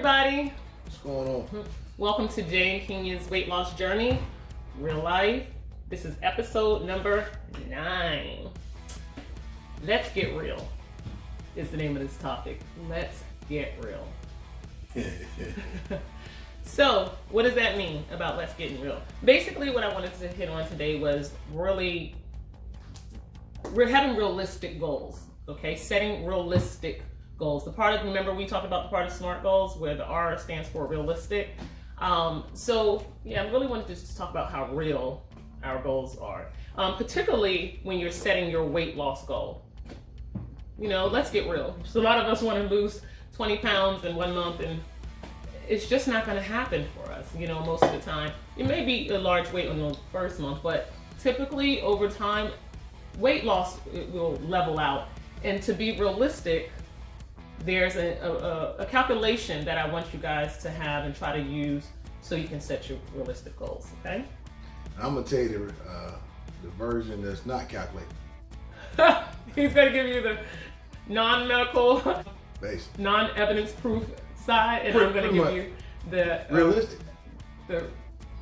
everybody. What's going on? Welcome to Jay and Kenya's weight loss journey, real life. This is episode number 9. Let's get real is the name of this topic. Let's get real. So, what does that mean about let's get real? Basically, what I wanted to hit on today was we're having realistic goals, okay? Setting realistic goals. Remember we talked about the part of SMART goals where the R stands for realistic. I really wanted to just talk about how real our goals are, particularly when you're setting your weight loss goal. You know, let's get real. So a lot of us want to lose 20 pounds in 1 month, and it's just not going to happen for us. You know, most of the time, it may be a large weight on the first month, but typically over time, weight loss will level out. And to be realistic, there's a calculation that I want you guys to have and try to use so you can set your realistic goals, okay? I'm going to tell you the version that's not calculated. He's going to give you the non-medical, non-evidence proof side, and I'm going to give you the... realistic.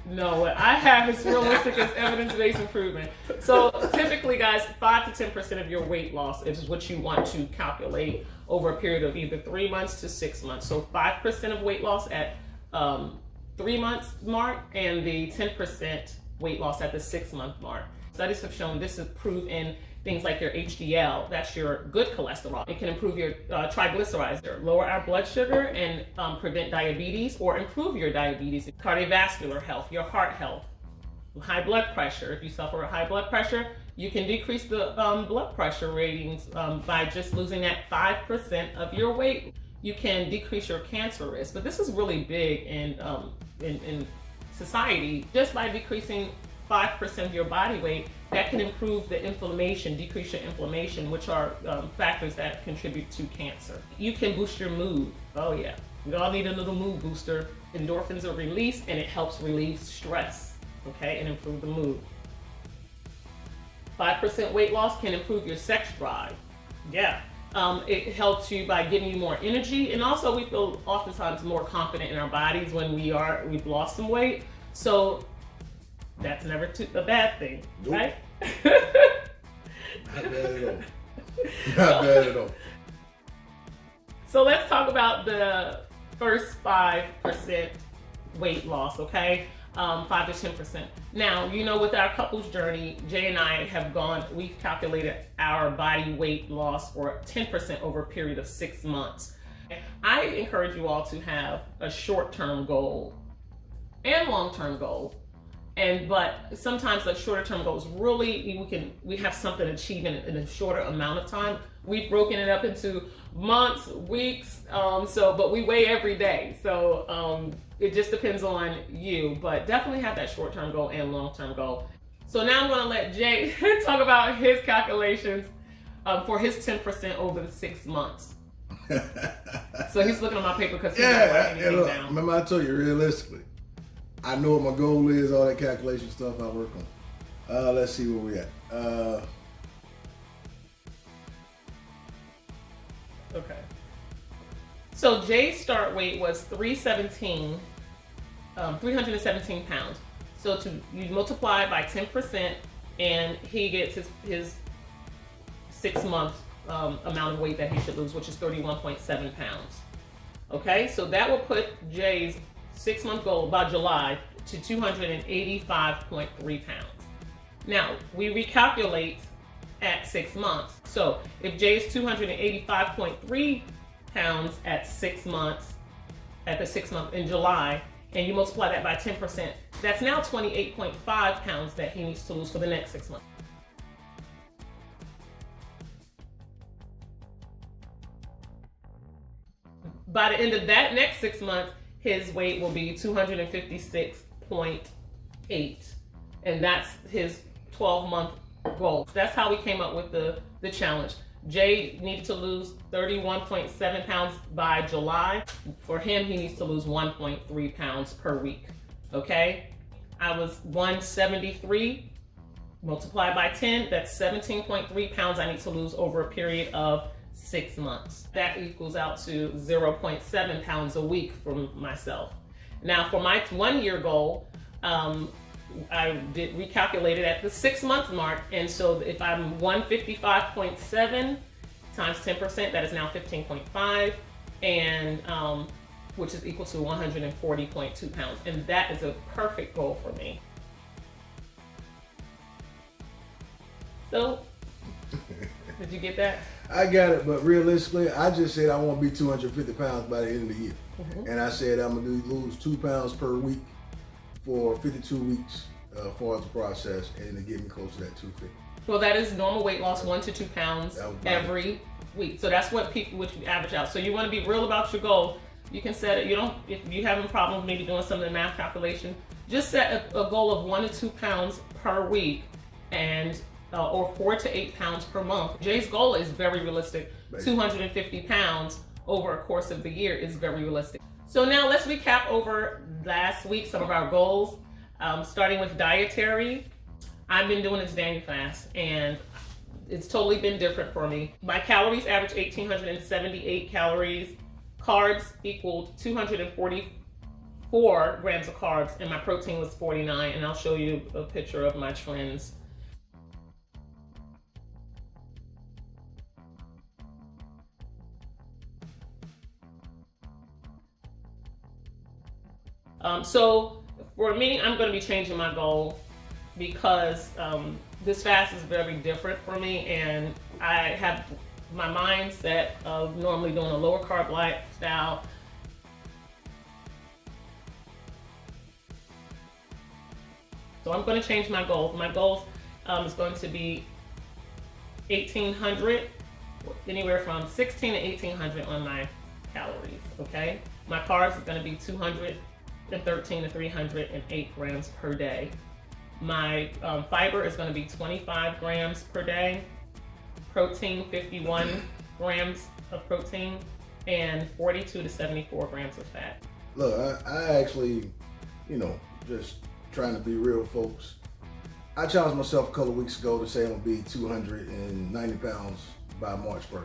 No, what I have is realistic as evidence-based improvement. So typically, guys, 5 to 10% of your weight loss is what you want to calculate over a period of either 3 months to 6 months. So 5% of weight loss at 3 months mark, and the 10% weight loss at the 6 month mark. Studies have shown this is proved in things like your HDL, that's your good cholesterol. It can improve your triglycerides, lower our blood sugar, and prevent diabetes or improve your diabetes, cardiovascular health, your heart health, high blood pressure. If you suffer with high blood pressure, you can decrease the blood pressure ratings by just losing that 5% of your weight. You can decrease your cancer risk, but this is really big in society. Just by decreasing 5% of your body weight, that can improve the inflammation, decrease your inflammation, which are factors that contribute to cancer. You can boost your mood. Oh yeah, we all need a little mood booster. Endorphins are released and it helps relieve stress, okay, and improve the mood. 5% weight loss can improve your sex drive. Yeah. It helps you by giving you more energy, and also we feel oftentimes more confident in our bodies when we've lost some weight. So that's never a bad thing, nope. Right? Not bad at all. Not bad at all. So let's talk about the first 5% weight loss, okay? 5 to 10%. Now, you know, with our couples journey, Jay and I we've calculated our body weight loss for 10% over a period of 6 months. I encourage you all to have a short-term goal and long-term goal. But sometimes the shorter term goals really, we have something achieved in a shorter amount of time. We've broken it up into months, weeks, but we weigh every day. So it just depends on you, but definitely have that short term goal and long term goal. So now I'm going to let Jay talk about his calculations for his 10% over the 6 months. So he's looking at my paper because he's not writing anything down. Remember I told you realistically. I know what my goal is, all that calculation stuff I work on. Let's see where we at. Okay. So Jay's start weight was 317 pounds. So you multiply it by 10%, and he gets his 6 month amount of weight that he should lose, which is 31.7 pounds. Okay, so that will put Jay's 6 month goal by July to 285.3 pounds. Now, we recalculate at 6 months. So if Jay is 285.3 pounds at 6 months, at the 6 month in July, and you multiply that by 10%, that's now 28.5 pounds that he needs to lose for the next 6 months. By the end of that next 6 months, his weight will be 256.8, and that's his 12-month goal. That's how we came up with the challenge. Jay needed to lose 31.7 pounds by July. For him, he needs to lose 1.3 pounds per week, okay? I was 173, multiplied by 10, that's 17.3 pounds I need to lose over a period of 6 months. That equals out to 0.7 pounds a week for myself. Now for my 1 year goal, I did recalculate it at the 6 month mark. And so if I'm 155.7 times 10%, that is now 15.5, and which is equal to 140.2 pounds. And that is a perfect goal for me. So, did you get that? I got it, but realistically, I just said I want to be 250 pounds by the end of the year. And I said I'm going to lose 2 pounds per week for 52 weeks for the process, and to get me close to that 250. Well, that is normal weight loss, 1 to 2 pounds every week. So that's what you average out. So you want to be real about your goal. You can set it. If you having a problem maybe doing some of the math calculation, just set a goal of 1 to 2 pounds per week, and or 4 to 8 pounds per month. Jay's goal is very realistic. 250 pounds over a course of the year is very realistic. So now let's recap over last week some of our goals. Starting with dietary, I've been doing this Daniel fast, and it's totally been different for me. My calories average 1,878 calories. Carbs equaled 244 grams of carbs, and my protein was 49. And I'll show you a picture of my trends. So for me, I'm going to be changing my goal because this fast is very different for me, and I have my mindset of normally doing a lower carb lifestyle. So I'm going to change my goals. My goals is going to be 1,800, anywhere from 1,600 to 1,800 on my calories, okay? My carbs is going to be 213 to 308 grams per day. My fiber is going to be 25 grams per day. Protein, 51 grams of protein, and 42 to 74 grams of fat. Look, I actually, just trying to be real, folks. I challenged myself a couple of weeks ago to say I'm going to be 290 pounds by March 1st.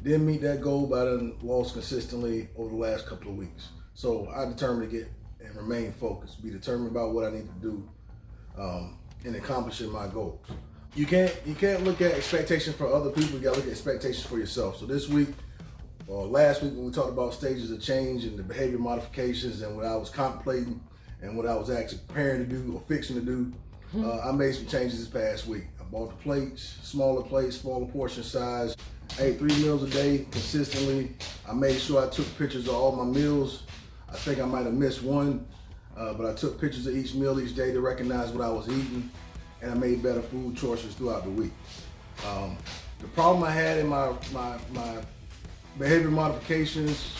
Didn't meet that goal, but I done lost consistently over the last couple of weeks. So I determined to get and remain focused, be determined about what I need to do in accomplishing my goals. You can't look at expectations for other people. You gotta look at expectations for yourself. So this week, or last week, when we talked about stages of change and the behavior modifications and what I was contemplating and what I was actually preparing to do or fixing to do, I made some changes this past week. I bought the plates, smaller portion size. I ate 3 meals a day consistently. I made sure I took pictures of all my meals. I think I might have missed one, but I took pictures of each meal each day to recognize what I was eating, and I made better food choices throughout the week. The problem I had in my behavior modifications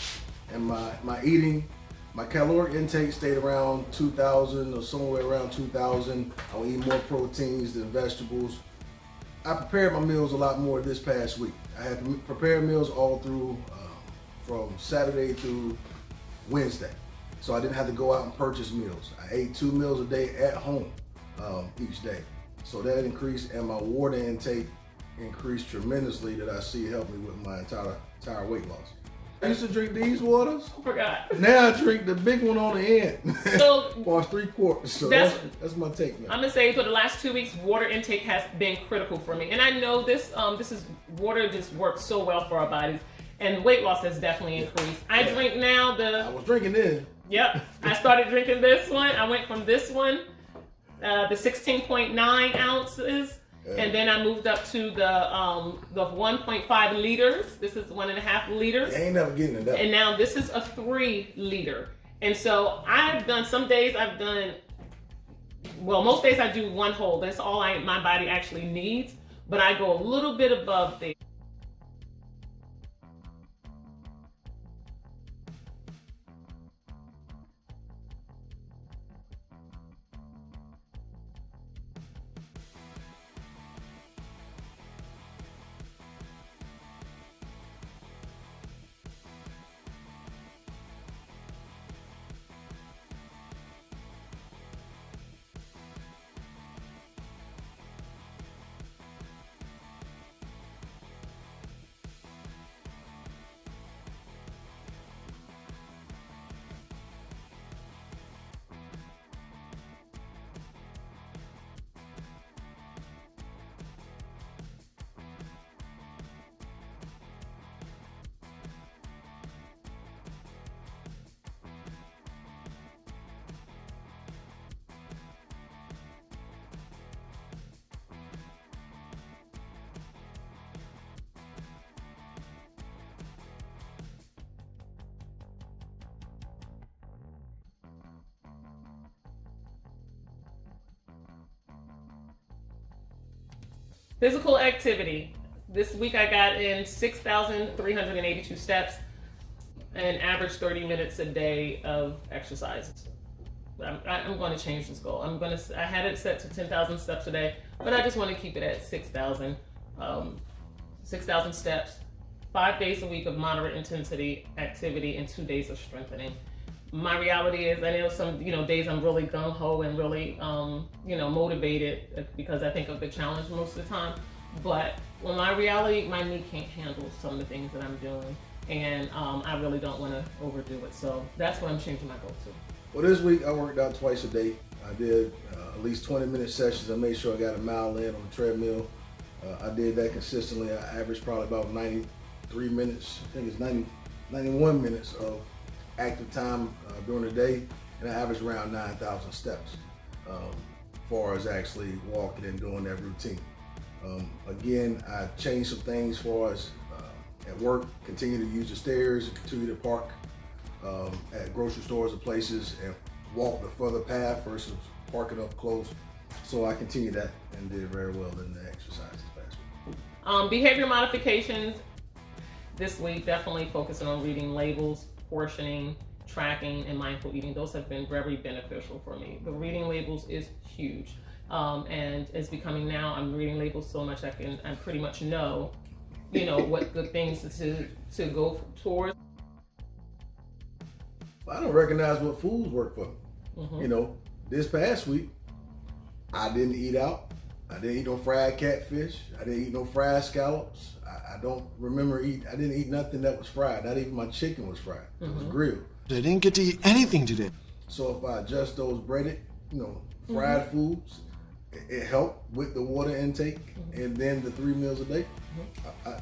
and my eating, my caloric intake stayed around 2,000 or somewhere around 2,000. I would eat more proteins than vegetables. I prepared my meals a lot more this past week. I had prepared meals all through from Saturday through Wednesday. So I didn't have to go out and purchase meals. I ate 2 meals a day at home each day. So that increased, and my water intake increased tremendously, that I see helped me with my entire weight loss. I used to drink these waters. I forgot. Now I drink the big one on the end. So for 3 quarters. So that's my take now. I'm gonna say for the last 2 weeks, water intake has been critical for me, and I know this is water just works so well for our bodies, and weight loss has definitely increased. I drink now I was drinking this. Yep, I started drinking this one. I went from this one, the 16.9 ounces. And then I moved up to the 1.5 liters. This is 1.5 liters. I ain't never getting it up. And now this is a 3 liter. And so I've done, some days I've done, well, most days I do 1 whole. That's all my body actually needs. But I go a little bit above there. Physical activity. This week I got in 6,382 steps and average 30 minutes a day of exercise. I'm going to change this goal. I had it set to 10,000 steps a day, but I just want to keep it at 6,000 steps, 5 days a week of moderate intensity activity, and 2 days of strengthening. My reality is, I know some days I'm really gung ho and really motivated because I think of the challenge most of the time. But when my reality, my knee can't handle some of the things that I'm doing, and I really don't want to overdo it. So that's what I'm changing my goal to. Well, this week I worked out twice a day. I did at least 20-minute sessions. I made sure I got a mile in on the treadmill. I did that consistently. I averaged probably about 93 minutes. I think it's 91 minutes of active time during the day, and I averaged around 9,000 steps as far as actually walking and doing that routine. Again, I changed some things for us at work, continue to use the stairs, continue to park at grocery stores and places and walk the further path versus parking up close. So I continued that and did very well in the exercise this past week. Behavior modifications this week, definitely focusing on reading labels, portioning, tracking, and mindful eating. Those have been very beneficial for me. The reading labels is huge. And it's becoming now, I'm reading labels so much I pretty much know what good things to go towards. I don't recognize what foods work for me. Mm-hmm. This past week, I didn't eat out. I didn't eat no fried catfish. I didn't eat no fried scallops. I don't remember I didn't eat nothing that was fried. Not even my chicken was fried. It was grilled. I didn't get to eat anything today. So if I adjust those breaded, fried foods, it helped with the water intake and then the 3 meals a day.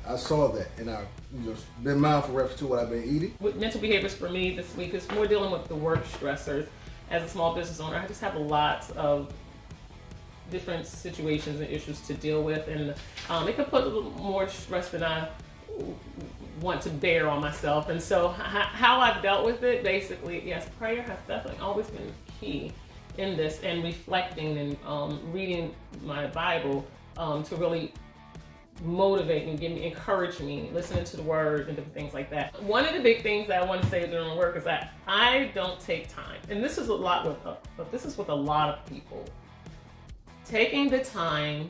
I saw that, and I've just been mindful reference to what I've been eating. With mental behaviors for me this week is more dealing with the work stressors. As a small business owner, I just have lots of different situations and issues to deal with, and it can put a little more stress than I want to bear on myself. And so how I've dealt with it, basically, yes, prayer has definitely always been key in this, and reflecting and reading my Bible to really motivate me, encourage me, listening to the word and different things like that. One of the big things that I want to say during work is that I don't take time, and this is with a lot of people. Taking the time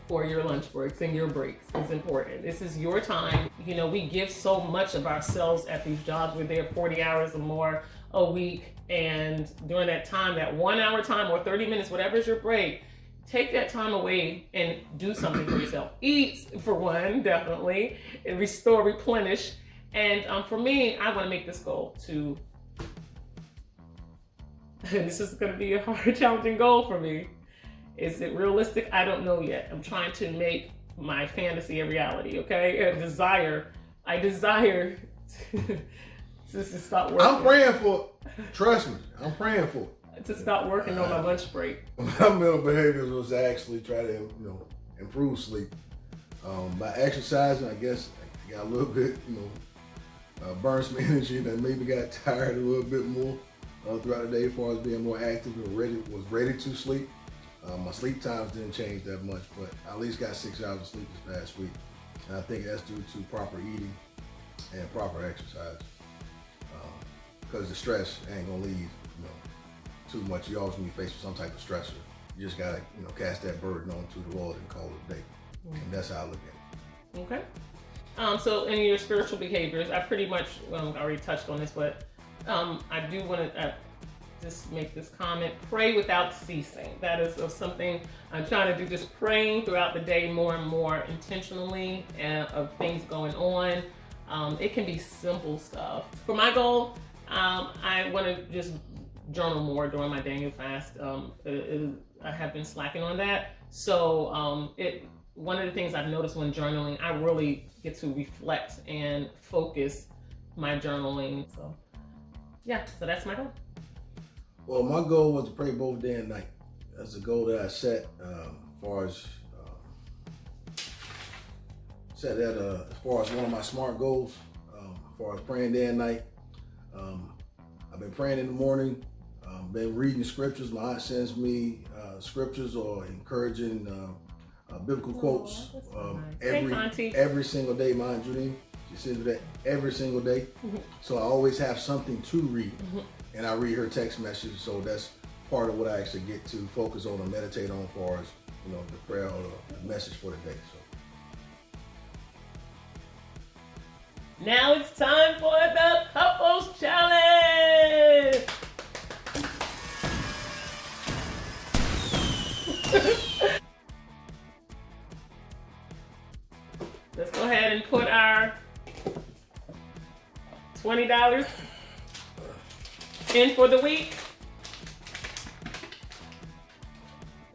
for your lunch breaks and your breaks is important. This is your time. We give so much of ourselves at these jobs. We're there 40 hours or more a week, and during that time, that 1 hour time or 30 minutes, whatever is your break, take that time away and do something for yourself. Eat, for one, definitely, and restore, replenish. And for me, I want to make this goal to, and this is going to be a hard, challenging goal for me. Is it realistic? I don't know yet. I'm trying to make my fantasy a reality, okay? I desire to stop working. I'm praying for it. Trust me, I'm praying for it. To stop working on my lunch break. My mental behaviors was to actually try to, improve sleep. By exercising, I guess I got a little bit, burned some energy, and maybe got tired a little bit more throughout the day as far as being more active and was ready to sleep. My sleep times didn't change that much, but I at least got 6 hours of sleep this past week. And I think that's due to proper eating and proper exercise. Because the stress ain't gonna leave, too much. You always gonna be faced with some type of stressor. You just gotta, cast that burden onto the Lord and call it a day. And that's how I look at it. Okay. So in your spiritual behaviors, I pretty much already touched on this, but I do want to just make this comment: pray without ceasing. That is something I'm trying to do, just praying throughout the day more and more intentionally of things going on. It can be simple stuff. For my goal, I want to just journal more during my Daniel fast. I have been slacking on that. So one of the things I've noticed when journaling, I really get to reflect and focus my journaling. So that's my goal. Well, my goal was to pray both day and night. That's a goal that I set as far as one of my SMART goals. As far as praying day and night, I've been praying in the morning. Been reading scriptures. My aunt sends me scriptures or encouraging biblical quotes that's so nice. every Thanks, Auntie. every single day. Mine, Judy, she sends me that every single day. So I always have something to read, and I read her text message. So that's part of what I actually get to focus on and meditate on, far as the prayer or the message for the day. So. Now it's time for the couples challenge. Let's go ahead and put our $20 in for the week.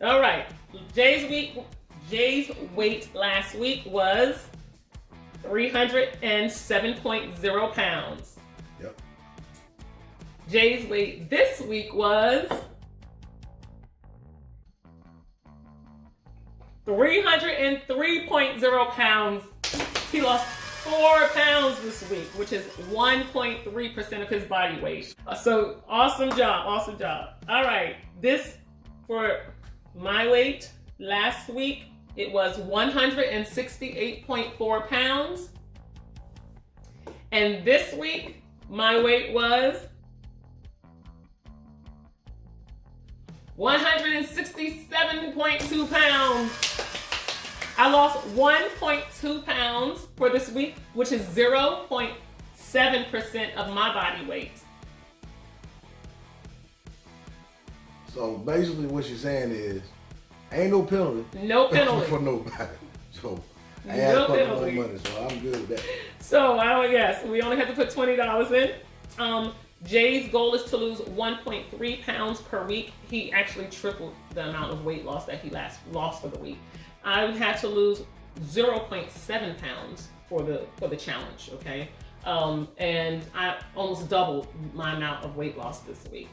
All right. Jay's weight last week was 307.0 pounds. Yep. Jay's weight this week was 303.0 pounds. He lost 4 pounds this week, which is 1.3% of his body weight. So awesome job, awesome job. All right, this for my weight last week, it was 168.4 pounds. And this week, my weight was 167.2 pounds. I lost 1.2 pounds for this week, which is 0.7% of my body weight. So basically what you're saying is, ain't no penalty. No penalty. For nobody. So I No had to put penalty. more money, so I'm good with that. So, yes, we only have to put $20 in. Jay's goal is to lose 1.3 pounds per week. He actually tripled the amount of weight loss that he lost for the week. I had to lose 0.7 pounds for the challenge, okay? And I almost doubled my amount of weight loss this week.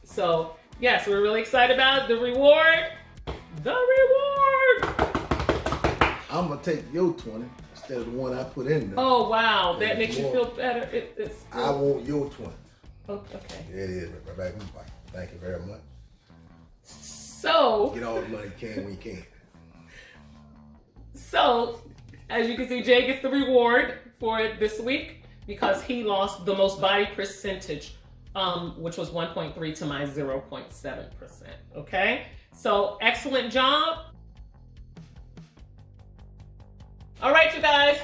So, yes, we're really excited about the reward. The reward! I'm gonna take your 20 instead of the one I put in there. Oh, wow. That Yeah, makes you more. feel better. It's I want your 20. okay. There it is, right back in my pocket. Thank you very much. So, Get all the money you can when you can. So, as you can see, Jay gets the reward for this week because he lost the most body percentage, which was 1.3 to my 0.7%. Okay? So, excellent job. All right, you guys.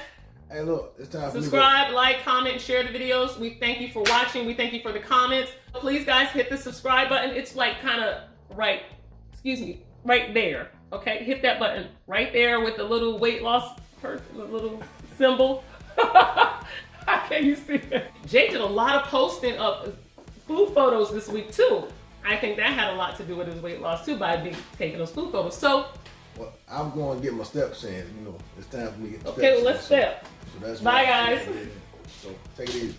Hey, look, it's time for Subscribe, like, comment, and share the videos. We thank you for watching. We thank you for the comments. Please, guys, hit the subscribe button. It's like kind of right there. Okay, hit that button right there with the little weight loss person, the little symbol. How can you see it? Jay did a lot of posting of food photos this week too. I think that had a lot to do with his weight loss too, by taking those food photos. So, well, I'm going to get my steps in. It's time for me to get the steps okay, well, in. let's step. So that's Bye, what I'm guys. saying. So take it easy.